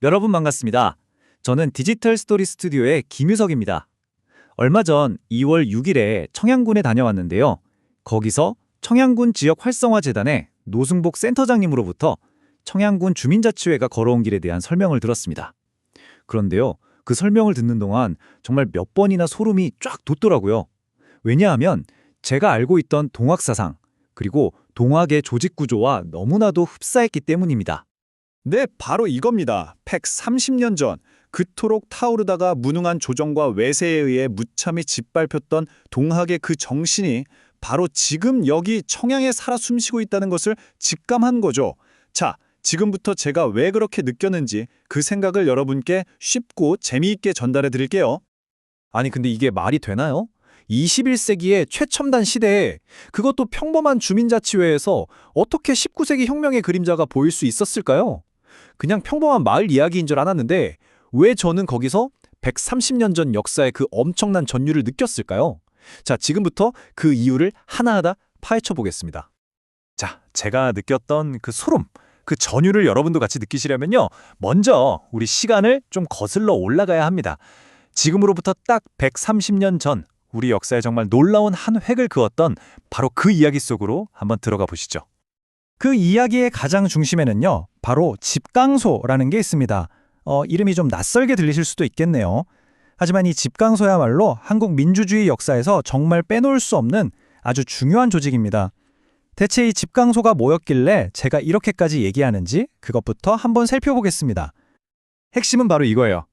여러분 반갑습니다. 저는 디지털 스토리 스튜디오의 김유석입니다. 얼마 전 2월 6일에 청양군에 다녀왔는데요. 거기서 청양군 지역 활성화 재단의 노승복 센터장님으로부터 청양군 주민자치회가 걸어온 길에 대한 설명을 들었습니다. 그런데요, 그 설명을 듣는 동안 정말 몇 번이나 소름이 쫙 돋더라고요. 왜냐하면 제가 알고 있던 동학사상, 그리고 동학의 조직 구조와 너무나도 흡사했기 때문입니다. 네, 바로 이겁니다. 130년 전 그토록 타오르다가 무능한 조정과 외세에 의해 무참히 짓밟혔던 동학의 그 정신이 바로 지금 여기 청양에 살아 숨쉬고 있다는 것을 직감한 거죠. 자, 지금부터 제가 왜 그렇게 느꼈는지 그 생각을 여러분께 쉽고 재미있게 전달해 드릴게요. 아니 근데 이게 말이 되나요? 21세기의 최첨단 시대에 그것도 평범한 주민자치회에서 어떻게 19세기 혁명의 그림자가 보일 수 있었을까요? 그냥 평범한 마을 이야기인 줄 알았는데 왜 저는 거기서 130년 전 역사의 그 엄청난 전율을 느꼈을까요? 자, 지금부터 그 이유를 하나하나 파헤쳐 보겠습니다. 자, 제가 느꼈던 그 소름, 그 전율을 여러분도 같이 느끼시려면요. 먼저 우리 시간을 좀 거슬러 올라가야 합니다. 지금으로부터 딱 130년 전 우리 역사에 정말 놀라운 한 획을 그었던 바로 그 이야기 속으로 한번 들어가 보시죠. 그 이야기의 가장 중심에는요, 바로 집강소라는 게 있습니다. 이름이 좀 낯설게 들리실 수도 있겠네요. 하지만 이 집강소야말로 한국 민주주의 역사에서 정말 빼놓을 수 없는 아주 중요한 조직입니다. 대체 이 집강소가 뭐였길래 제가 이렇게까지 얘기하는지 그것부터 한번 살펴보겠습니다. 핵심은 바로 이거예요.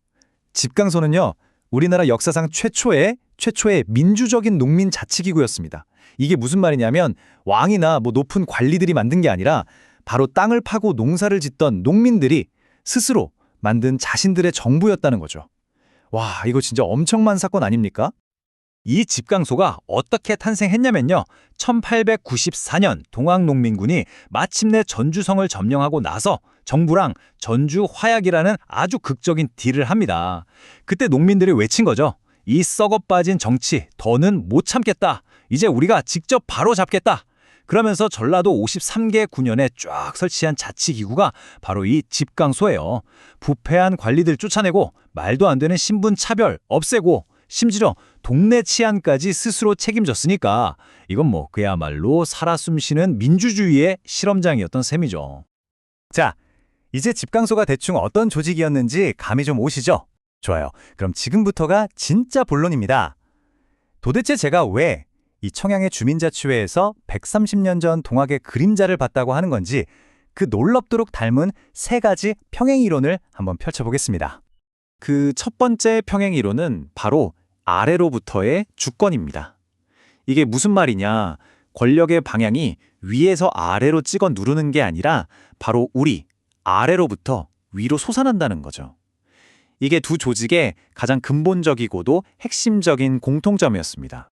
집강소는요, 우리나라 역사상 최초의 민주적인 농민 자치기구였습니다. 이게 무슨 말이냐면 왕이나 높은 관리들이 만든 게 아니라 바로 땅을 파고 농사를 짓던 농민들이 스스로 만든 자신들의 정부였다는 거죠. 와, 이거 진짜 엄청난 사건 아닙니까? 이 집강소가 어떻게 탄생했냐면요. 1894년 동학농민군이 마침내 전주성을 점령하고 나서 정부랑 전주 화약이라는 아주 극적인 딜을 합니다. 그때 농민들이 외친 거죠. 이 썩어 빠진 정치 더는 못 참겠다. 이제 우리가 직접 바로 잡겠다. 그러면서 전라도 53개 군현에 쫙 설치한 자치기구가 바로 이 집강소예요. 부패한 관리들 쫓아내고 말도 안 되는 신분 차별 없애고 심지어 동네 치안까지 스스로 책임졌으니까 이건 그야말로 살아 숨쉬는 민주주의의 실험장이었던 셈이죠. 자, 이제 집강소가 대충 어떤 조직이었는지 감이 좀 오시죠? 좋아요. 그럼 지금부터가 진짜 본론입니다. 도대체 제가 왜 이 청양의 주민자치회에서 130년 전 동학의 그림자를 봤다고 하는 건지 그 놀랍도록 닮은 세 가지 평행이론을 한번 펼쳐보겠습니다. 그 첫 번째 평행이론은 바로 아래로부터의 주권입니다. 이게 무슨 말이냐? 권력의 방향이 위에서 아래로 찍어 누르는 게 아니라 바로 우리 아래로부터 위로 솟아난다는 거죠. 이게 두 조직의 가장 근본적이고도 핵심적인 공통점이었습니다.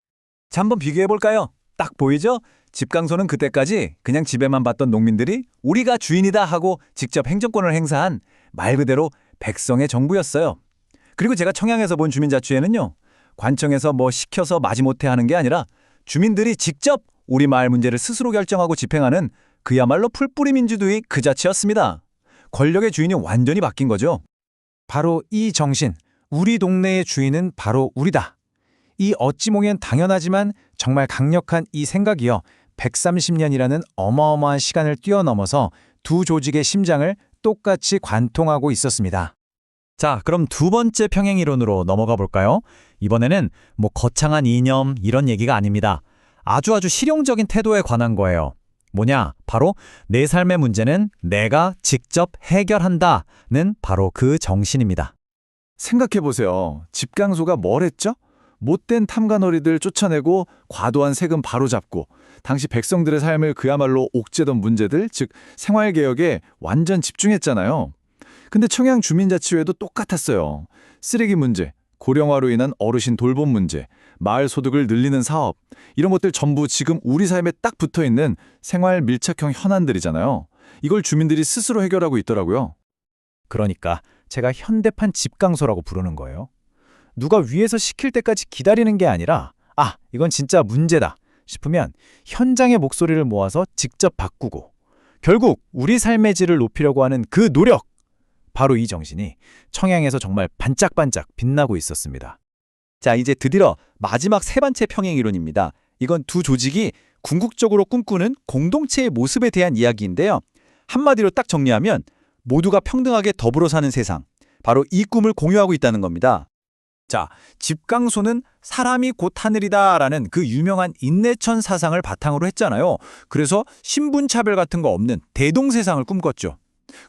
자, 한번 비교해볼까요? 딱 보이죠? 집강소는 그때까지 그냥 집에만 봤던 농민들이 우리가 주인이다 하고 직접 행정권을 행사한 말 그대로 백성의 정부였어요. 그리고 제가 청양에서 본 주민자치회는요, 관청에서 시켜서 마지못해 하는 게 아니라 주민들이 직접 우리 마을 문제를 스스로 결정하고 집행하는 그야말로 풀뿌리 민주주의 그 자체였습니다. 권력의 주인이 완전히 바뀐 거죠. 바로 이 정신, 우리 동네의 주인은 바로 우리다. 이 어찌 보면 당연하지만 정말 강력한 이 생각이요. 130년이라는 어마어마한 시간을 뛰어넘어서 두 조직의 심장을 똑같이 관통하고 있었습니다. 자, 그럼 두 번째 평행이론으로 넘어가 볼까요? 이번에는 거창한 이념 이런 얘기가 아닙니다. 아주 실용적인 태도에 관한 거예요. 뭐냐? 바로 내 삶의 문제는 내가 직접 해결한다는 바로 그 정신입니다. 생각해보세요. 집강소가 뭘 했죠? 못된 탐관어리들 쫓아내고 과도한 세금 바로잡고 당시 백성들의 삶을 그야말로 옥죄던 문제들, 즉 생활개혁에 완전 집중했잖아요. 근데 청양 주민자치회도 똑같았어요. 쓰레기 문제, 고령화로 인한 어르신 돌봄 문제, 마을 소득을 늘리는 사업, 이런 것들 전부 지금 우리 삶에 딱 붙어있는 생활 밀착형 현안들이잖아요. 이걸 주민들이 스스로 해결하고 있더라고요. 그러니까 제가 현대판 집강소라고 부르는 거예요. 누가 위에서 시킬 때까지 기다리는 게 아니라 이건 진짜 문제다 싶으면 현장의 목소리를 모아서 직접 바꾸고 결국 우리 삶의 질을 높이려고 하는 그 노력, 바로 이 정신이 청양에서 정말 반짝반짝 빛나고 있었습니다. 자, 이제 드디어 마지막 세 번째 평행 이론입니다. 이건 두 조직이 궁극적으로 꿈꾸는 공동체의 모습에 대한 이야기인데요. 한마디로 딱 정리하면 모두가 평등하게 더불어 사는 세상, 바로 이 꿈을 공유하고 있다는 겁니다. 자, 집강소는 사람이 곧 하늘이다라는 그 유명한 인내천 사상을 바탕으로 했잖아요. 그래서 신분차별 같은 거 없는 대동세상을 꿈꿨죠.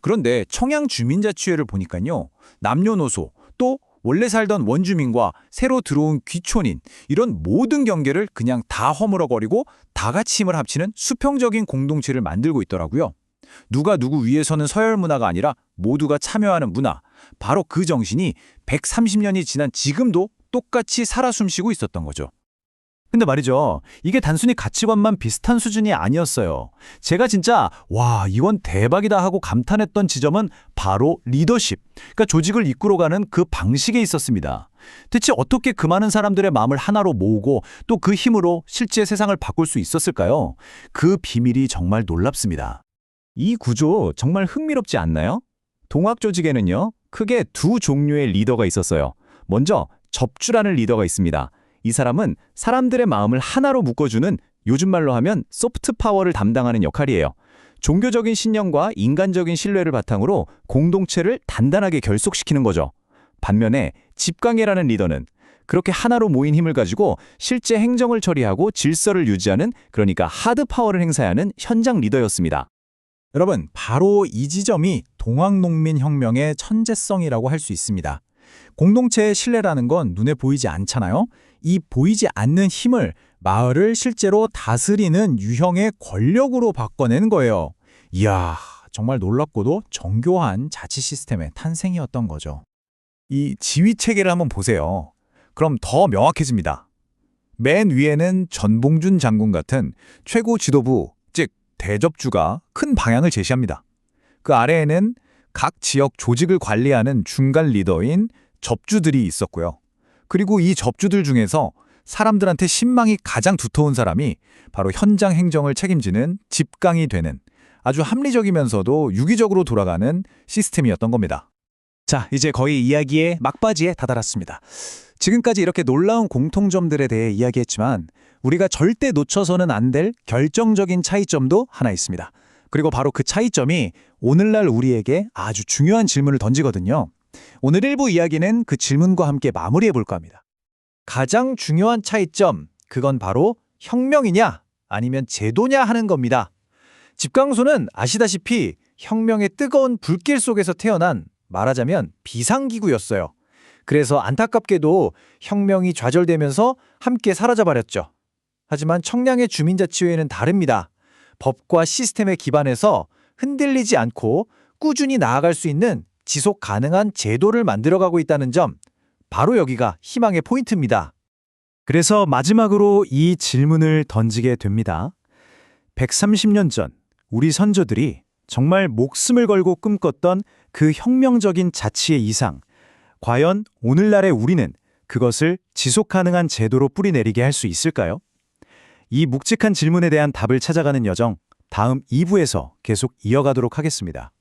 그런데 청양 주민자치회를 보니까요. 남녀노소, 또 원래 살던 원주민과 새로 들어온 귀촌인, 이런 모든 경계를 그냥 다 허물어버리고 다 같이 힘을 합치는 수평적인 공동체를 만들고 있더라고요. 누가 누구 위에서는 서열 문화가 아니라 모두가 참여하는 문화. 바로 그 정신이 130년이 지난 지금도 똑같이 살아 숨쉬고 있었던 거죠. 근데 말이죠. 이게 단순히 가치관만 비슷한 수준이 아니었어요. 제가 진짜 와, 이건 대박이다 하고 감탄했던 지점은 바로 리더십, 그러니까 조직을 이끌어가는 그 방식에 있었습니다. 대체 어떻게 그 많은 사람들의 마음을 하나로 모으고 또 그 힘으로 실제 세상을 바꿀 수 있었을까요? 그 비밀이 정말 놀랍습니다. 이 구조 정말 흥미롭지 않나요? 동학 조직에는요, 크게 두 종류의 리더가 있었어요. 먼저 접주라는 리더가 있습니다. 이 사람은 사람들의 마음을 하나로 묶어주는, 요즘 말로 하면 소프트 파워를 담당하는 역할이에요. 종교적인 신념과 인간적인 신뢰를 바탕으로 공동체를 단단하게 결속시키는 거죠. 반면에 집강해라는 리더는 그렇게 하나로 모인 힘을 가지고 실제 행정을 처리하고 질서를 유지하는, 그러니까 하드 파워를 행사하는 현장 리더였습니다. 여러분, 바로 이 지점이 동학농민혁명의 천재성이라고 할 수 있습니다. 공동체의 신뢰라는 건 눈에 보이지 않잖아요. 이 보이지 않는 힘을 마을을 실제로 다스리는 유형의 권력으로 바꿔낸 거예요. 이야, 정말 놀랍고도 정교한 자치 시스템의 탄생이었던 거죠. 이 지휘 체계를 한번 보세요. 그럼 더 명확해집니다. 맨 위에는 전봉준 장군 같은 최고 지도부, 즉 대접주가 큰 방향을 제시합니다. 그 아래에는 각 지역 조직을 관리하는 중간 리더인 접주들이 있었고요. 그리고 이 접주들 중에서 사람들한테 신망이 가장 두터운 사람이 바로 현장 행정을 책임지는 집강이 되는, 아주 합리적이면서도 유기적으로 돌아가는 시스템이었던 겁니다. 자, 이제 거의 이야기의 막바지에 다다랐습니다. 지금까지 이렇게 놀라운 공통점들에 대해 이야기했지만 우리가 절대 놓쳐서는 안 될 결정적인 차이점도 하나 있습니다. 그리고 바로 그 차이점이 오늘날 우리에게 아주 중요한 질문을 던지거든요. 오늘 일부 이야기는 그 질문과 함께 마무리해 볼까 합니다. 가장 중요한 차이점, 그건 바로 혁명이냐 아니면 제도냐 하는 겁니다. 집강소는 아시다시피 혁명의 뜨거운 불길 속에서 태어난, 말하자면 비상기구였어요. 그래서 안타깝게도 혁명이 좌절되면서 함께 사라져버렸죠. 하지만 청량의 주민자치회는 다릅니다. 법과 시스템에 기반해서 흔들리지 않고 꾸준히 나아갈 수 있는 지속 가능한 제도를 만들어가고 있다는 점, 바로 여기가 희망의 포인트입니다. 그래서 마지막으로 이 질문을 던지게 됩니다. 130년 전 우리 선조들이 정말 목숨을 걸고 꿈꿨던 그 혁명적인 자치의 이상, 과연 오늘날의 우리는 그것을 지속 가능한 제도로 뿌리내리게 할 수 있을까요? 이 묵직한 질문에 대한 답을 찾아가는 여정, 다음 2부에서 계속 이어가도록 하겠습니다.